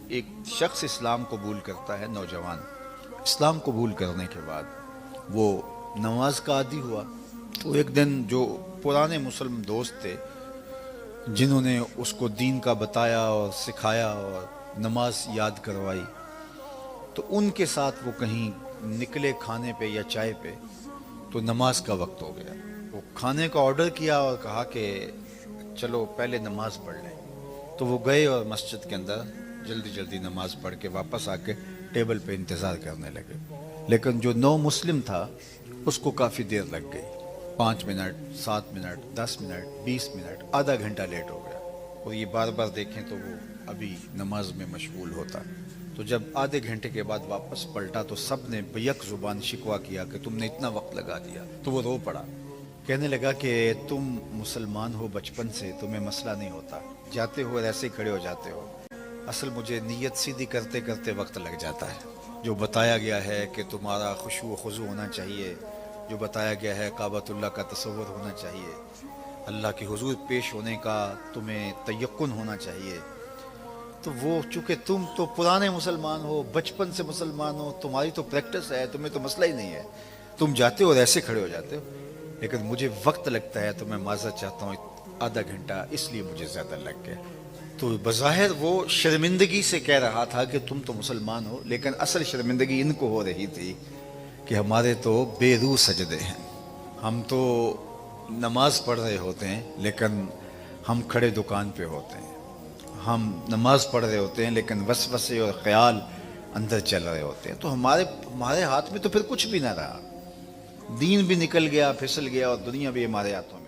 ایک شخص اسلام قبول کرتا ہے، نوجوان اسلام قبول کرنے کے بعد وہ نماز کا عادی ہوا، تو ایک دن جو پرانے مسلم دوست تھے جنہوں نے اس کو دین کا بتایا اور سکھایا اور نماز یاد کروائی، تو ان کے ساتھ وہ کہیں نکلے کھانے پہ یا چائے پہ، تو نماز کا وقت ہو گیا۔ وہ کھانے کا آرڈر کیا اور کہا کہ چلو پہلے نماز پڑھ لیں، تو وہ گئے اور مسجد کے اندر جلدی جلدی نماز پڑھ کے واپس آ کے ٹیبل پہ انتظار کرنے لگے۔ لیکن جو نو مسلم تھا اس کو کافی دیر لگ گئی، 5 منٹ، 7 منٹ، 10 منٹ، 20 منٹ، آدھا گھنٹہ لیٹ ہو گیا۔ اور یہ بار بار دیکھیں تو وہ ابھی نماز میں مشغول ہوتا۔ تو جب آدھے گھنٹے کے بعد واپس پلٹا تو سب نے بیک زبان شکوہ کیا کہ تم نے اتنا وقت لگا دیا، تو وہ رو پڑا، کہنے لگا کہ تم مسلمان ہو بچپن سے، تمہیں مسئلہ نہیں ہوتا، جاتے ہو اور ایسے ہی کھڑے ہو جاتے ہو، اصل مجھے نیت سیدھی کرتے کرتے وقت لگ جاتا ہے۔ جو بتایا گیا ہے کہ تمہارا خشوع و خضوع ہونا چاہیے، جو بتایا گیا ہے کعبۃ اللہ کا تصور ہونا چاہیے، اللہ کے حضور پیش ہونے کا تمہیں تیقن ہونا چاہیے، تو وہ چونکہ تم تو پرانے مسلمان ہو، بچپن سے مسلمان ہو، تمہاری تو پریکٹس ہے، تمہیں تو مسئلہ ہی نہیں ہے، تم جاتے ہو اور ایسے کھڑے ہو جاتے ہو، لیکن مجھے وقت لگتا ہے تو میں معذرت چاہتا ہوں، آدھا گھنٹہ اس لیے مجھے زیادہ لگ گیا۔ تو بظاہر وہ شرمندگی سے کہہ رہا تھا کہ تم تو مسلمان ہو، لیکن اصل شرمندگی ان کو ہو رہی تھی کہ ہمارے تو بے روح سجدے ہیں، ہم تو نماز پڑھ رہے ہوتے ہیں لیکن ہم کھڑے دکان پہ ہوتے ہیں، ہم نماز پڑھ رہے ہوتے ہیں لیکن وسوسے اور خیال اندر چل رہے ہوتے ہیں، تو ہمارے ہاتھ میں تو پھر کچھ بھی نہ رہا، دین بھی نکل گیا، پھسل گیا، اور دنیا بھی ہمارے ہاتھوں میں۔